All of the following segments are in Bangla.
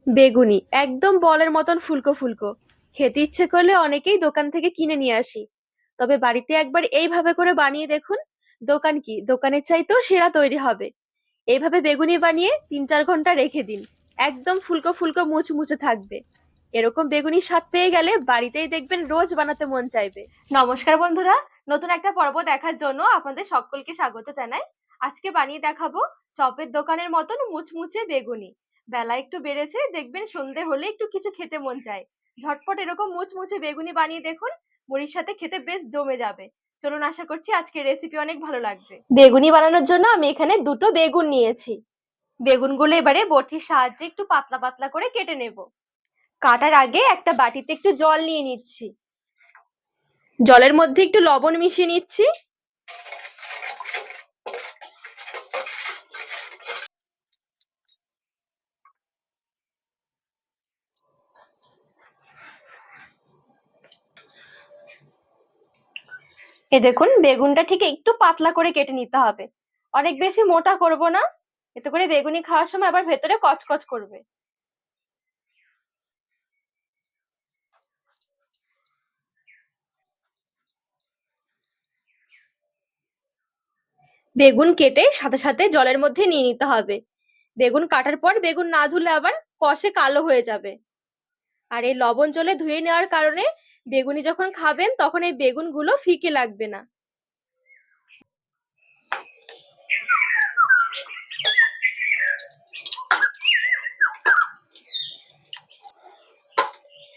বেগুনি একদম বলের মতন ফুলকো ফুলকো। খেতে ইচ্ছে করলে অনেকেই দোকান থেকে কিনে নিয়ে আসি, তবে বাড়িতে একবার এইভাবে করে বানিয়ে দেখুন। দোকান কি, দোকানের চাইতেও সেরা তৈরি হবে। এইভাবে বেগুনি বানিয়ে 3-4 ঘন্টা রেখে দিন, একদম ফুলকো ফুলকো মুচমুচে থাকবে। এরকম বেগুনি স্বাদ পেয়ে গেলে বাড়িতেই দেখবেন রোজ বানাতে মন চাইবে। নমস্কার বন্ধুরা, নতুন একটা পর্ব দেখার জন্য আপনাদের সকলকে স্বাগত জানাই। আজকে বানিয়ে দেখাবো চপের দোকানের মতন মুচমুচে বেগুনি। বেলা একটু বেড়েছে, দেখবেন সন্ধে হলে একটু কিছু খেতে মন চায়। ঝটপট এরকম মুচমুচে বেগুনি বানিয়ে দেখুন, মুড়ির সাথে খেতে বেশ জমে যাবে। চলুন, আশা করছি আজকের রেসিপি অনেক ভালো লাগবে। বেগুনি বানানোর জন্য আমি এখানে 2টো বেগুন নিয়েছি। বেগুনগুলো এবারে বটির সাহায্যে একটু পাতলা পাতলা করে কেটে নেব। কাটার আগে একটা বাটিতে একটু জল নিয়ে নিচ্ছি। জলের মধ্যে একটু লবণ মিশিয়ে নিচ্ছি। এই দেখুন, বেগুনটা ঠিক একটু পাতলা করে কেটে নিতে হবে, অনেক বেশি মোটা করব না, এতে করে বেগুনি খাওয়ার সময় আবার ভেতরে কচকচ করবে। বেগুন কেটে সাথে সাথে জলের মধ্যে নিয়ে নিতে হবে। বেগুন কাটার পর বেগুন না ধুলে আবার কষে কালো হয়ে যাবে। আর এই লবণ জলে ধুয়ে নেওয়ার কারণে বেগুনি যখন খাবেন তখন এই বেগুনগুলো ফিকে লাগবে না।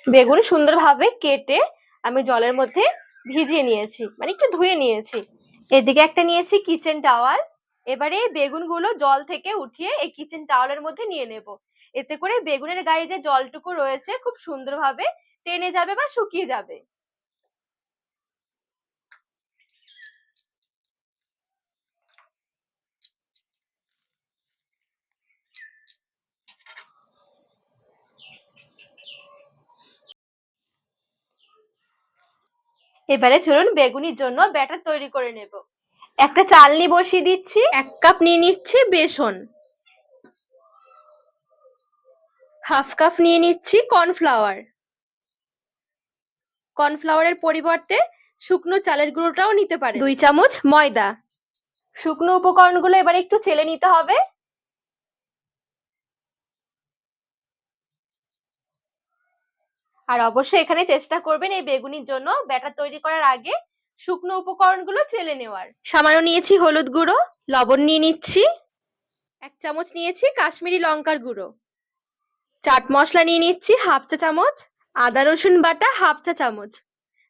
বেগুন সুন্দরভাবে কেটে আমি জলের মধ্যে ভিজিয়ে নিয়েছি, মানে একটু ধুয়ে নিয়েছি। এদিকে একটা নিয়েছি কিচেন টাওয়াল। এবারে বেগুনগুলো জল থেকে উঠিয়ে এই কিচেন টাওয়ালের মধ্যে নিয়ে নেব। এতে করে বেগুনের গায়ে যে জলটুকু রয়েছে খুব সুন্দরভাবে টেনে যাবে বা শুকিয়ে যাবে। এবারে চলুন বেগুনির জন্য ব্যাটার তৈরি করে নেব। একটা চালনি বসিয়ে দিচ্ছি, 1 কাপ নিয়ে নিচ্ছি বেসন, হাফ কাপ নিয়ে নিচ্ছি কর্নফ্লাওয়ার। কর্নফ্লাওয়ারের পরিবর্তে শুকনো চালের গুঁড়োটাও নিতে পারেন। 2 চামচ ময়দা। শুকনো উপকরণগুলো এবারে একটু চেলে নিতে হবে। আর অবশ্যই এখানে চেষ্টা করবেন এই বেগুনির জন্য ব্যাটার তৈরি করার আগে শুকনো উপকরণগুলো চেলে নেওয়ার। সামান্য নিয়েছি হলুদ গুঁড়ো, লবণ নিয়ে নিচ্ছি, 1 চামচ নিয়েছি কাশ্মীরি লঙ্কার গুঁড়ো, চাট মশলা নিয়ে নিচ্ছি হাফ চা চামচ, আদা রসুন বাটা হাফ চা চামচ।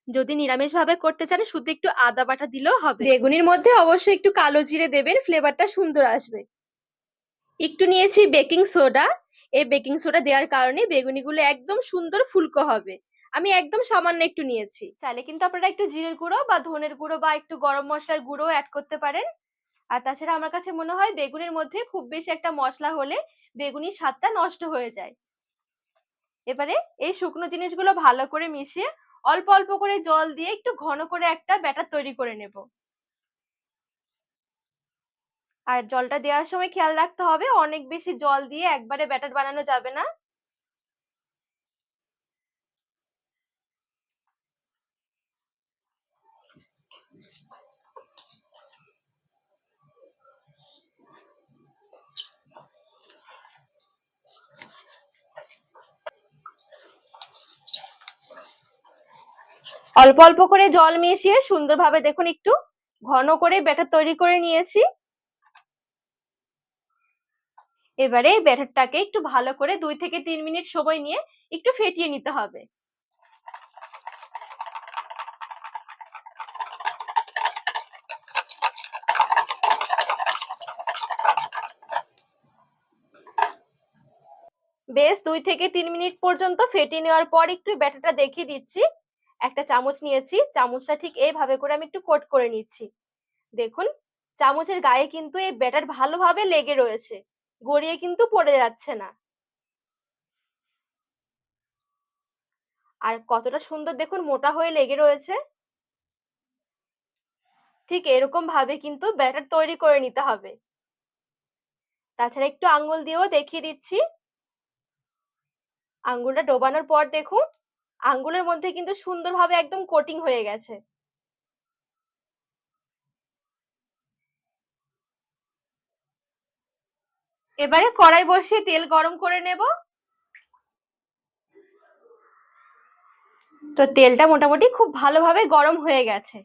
যদি নিরামিষ ভাবে করতে চান শুধু একটু আদা বাটা দিলেও হবে। বেগুনির মধ্যে অবশ্যই একটু কালো জিরে দেবেন, ফ্লেভারটা সুন্দর আসবে। একটু নিয়েছি বেকিং সোডা। এই বেকিং সোডা দেওয়ার কারণে বেগুনিগুলো একদম সুন্দর ফুলকো হবে। আমি একদম সামান্য একটু নিয়েছি। চাইলে কিন্তু আপনারা একটু জিরের গুঁড়ো বা ধনের গুঁড়ো বা একটু গরম মশলার গুঁড়ো অ্যাড করতে পারেন। আর তাছাড়া আমার কাছে মনে হয় বেগুনের মধ্যে খুব বেশি একটা মশলা হলে বেগুনির স্বাদটা নষ্ট হয়ে যায়। এবারে এই শুকনো জিনিসগুলো ভালো করে মিশিয়ে অল্প অল্প করে জল দিয়ে একটু ঘন করে একটা ব্যাটার তৈরি করে নেব। আর জলটা দেওয়ার সময় খেয়াল রাখতে হবে অনেক বেশি জল দিয়ে একবারে ব্যাটার বানানো যাবে না। অল্প অল্প করে জল মিশিয়ে সুন্দরভাবে দেখুন একটু ঘন করে ব্যাটার তৈরি করে নিয়েছি। এবারে এই ব্যাটারটাকে একটু ভালো করে 2 থেকে 3 মিনিট সময় নিয়ে একটু ফেটিয়ে নিতে হবে। বেশ 2 থেকে 3 মিনিট পর্যন্ত ফেটিয়ে নেওয়ার পর একটু ব্যাটারটা দেখিয়ে দিচ্ছি। একটা চামচ নিয়েছি, চামচটা ঠিক এইভাবে করে আমি একটু কোট করে নিচ্ছি। দেখুন, চামচের গায়ে কিন্তু এই ব্যাটার ভালোভাবে লেগে রয়েছে, গড়িয়ে কিন্তু পড়ে যাচ্ছে না। আর কতটা সুন্দর দেখুন মোটা হয়ে লেগে রয়েছে। ঠিক এরকম ভাবে কিন্তু ব্যাটার তৈরি করে নিতে হবে। তাছাড়া একটু আঙ্গুল দিয়েও দেখিয়ে দিচ্ছি। আঙ্গুলটা ডোবানোর পর দেখুন আঙ্গুলের মধ্যে কিন্তু সুন্দরভাবে একদম কোটিং হয়ে গেছে। এবারে কড়াই বসিয়ে তেল গরম করে নেব। তো তেলটা মোটামুটি খুব ভালোভাবে গরম হয়ে গেছে।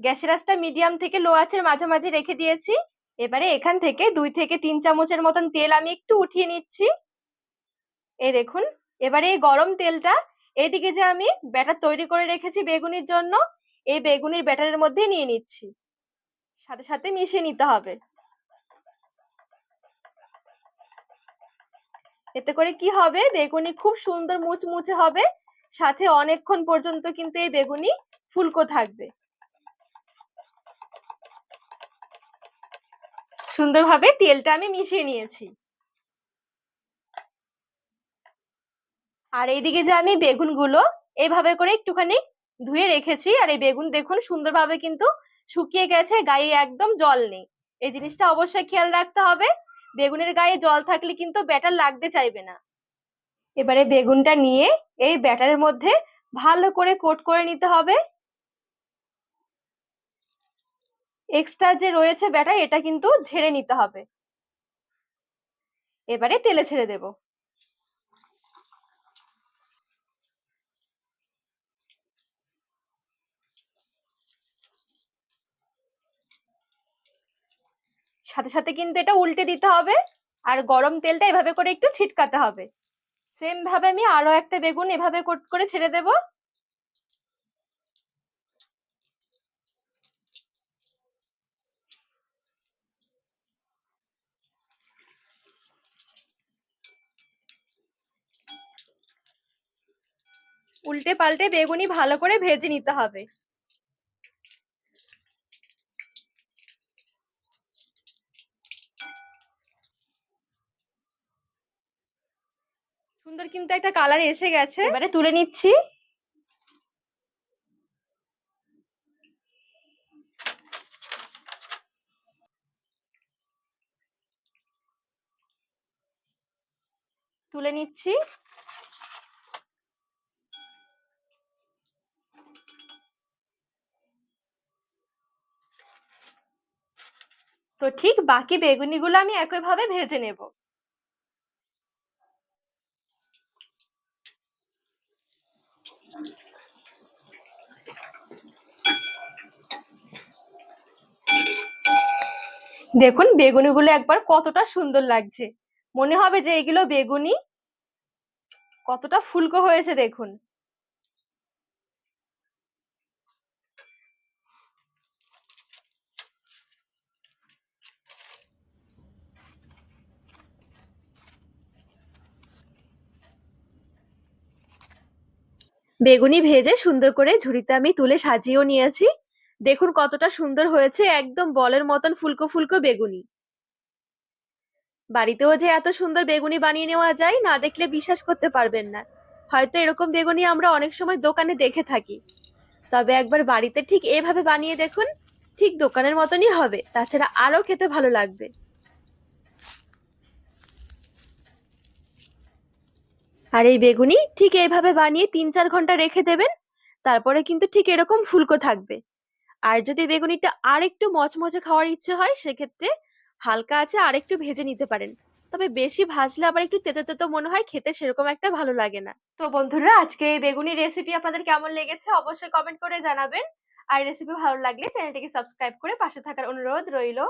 গ্যাসের আঁচটা মিডিয়াম থেকে লো আঁচের মাঝামাঝি রেখে দিয়েছি। এবারে এখান থেকে 2 থেকে 3 চামচের মতন তেল আমি একটু উঠিয়ে নিচ্ছি। এই দেখুন, এবারে এই গরম তেলটা এইদিকে যে আমি ব্যাটার তৈরি করে রেখেছি বেগুনির জন্য, এই বেগুনির ব্যাটারের মধ্যে নিয়ে নিচ্ছি। সাথে সাথে মিশিয়ে নিতে হবে। এতে করে কি হবে, বেগুনি খুব সুন্দর মুচমুচে হবে, সাথে অনেকক্ষণ পর্যন্ত কিন্তু এই বেগুনি ফুলকো থাকবে। সুন্দরভাবে তেলটা আমি মিশিয়ে নিয়েছি। আর এইদিকে যে আমি বেগুনগুলো এইভাবে করে একটুখানি ধুয়ে রেখেছি, আর এই বেগুন দেখুন সুন্দরভাবে কিন্তু শুকিয়ে গেছে, গায়ে একদম জল নেই। এই জিনিসটা অবশ্যই খেয়াল রাখতে হবে, বেগুনের গায়ে জল থাকলে কিন্তু ব্যাটার লাগতে চাইবে না। এবারে বেগুনটা নিয়ে এই ব্যাটারের মধ্যে ভালো করে কোট করে নিতে হবে। এক্সট্রা যে রয়েছে ব্যাটার এটা কিন্তু ঝেড়ে নিতে হবে। এবারে তেলে ছেড়ে দেব। সাথে সাথে কিন্তু এটা উল্টে দিতে হবে, আর গরম তেলটা এভাবে করে একটু ছিটকাতে হবে। সেম ভাবে আমি আরো একটা বেগুন এভাবে কোট করে ছেড়ে দেব। উল্টে পাল্টে বেগুনি ভালো করে ভেজে নিতে হবে। সুন্দর কিন্তু একটা কালার এসে গেছে, এবারে তুলে নিচ্ছি। তুলে নিচ্ছি। তো ঠিক বাকি বেগুনিগুলো আমি একইভাবে ভেজে নেব। দেখুন বেগুনিগুলো একবার কতটা সুন্দর লাগছে, মনে হবে যে এগুলো বেগুনি। কতটা ফুলকো হয়েছে দেখুন। বেগুনি ভেজে সুন্দর করে ঝুড়িতে আমি তুলে সাজিয়েও নিয়েছি। দেখুন কতটা সুন্দর হয়েছে, একদম বলের মতন ফুলকো ফুলকো বেগুনি। বাড়িতেও যে এত সুন্দর বেগুনি বানিয়ে নেওয়া যায়, না দেখলে বিশ্বাস করতে পারবেন না। হয়তো এরকম বেগুনি আমরা অনেক সময় দোকানে দেখে থাকি, তবে একবার বাড়িতে ঠিক এভাবে বানিয়ে দেখুন, ঠিক দোকানের মতনই হবে, তাছাড়া আরো খেতে ভালো লাগবে। আর এই বেগুনি ঠিক এইভাবে বানিয়ে 3-4 ঘন্টা রেখে দেবেন, তারপরে কিন্তু ঠিক এরকম ফুলকো থাকবে। আর যদি বেগুনিটা আরেকটু মচমচে খাওয়ার ইচ্ছে হয়, সেক্ষেত্রে হালকা আছে আরেকটু ভেজে নিতে পারেন। তবে বেশি ভাজলে আবার একটু তেতো তেতো মনে হয়, খেতে সেরকম একটা ভালো লাগে না। তো বন্ধুরা, আজকে এই বেগুনি রেসিপি আপনাদের কেমন লেগেছে অবশ্যই কমেন্ট করে জানাবেন। আর রেসিপি ভালো লাগলে চ্যানেলটিকে সাবস্ক্রাইব করে পাশে থাকার অনুরোধ রইল।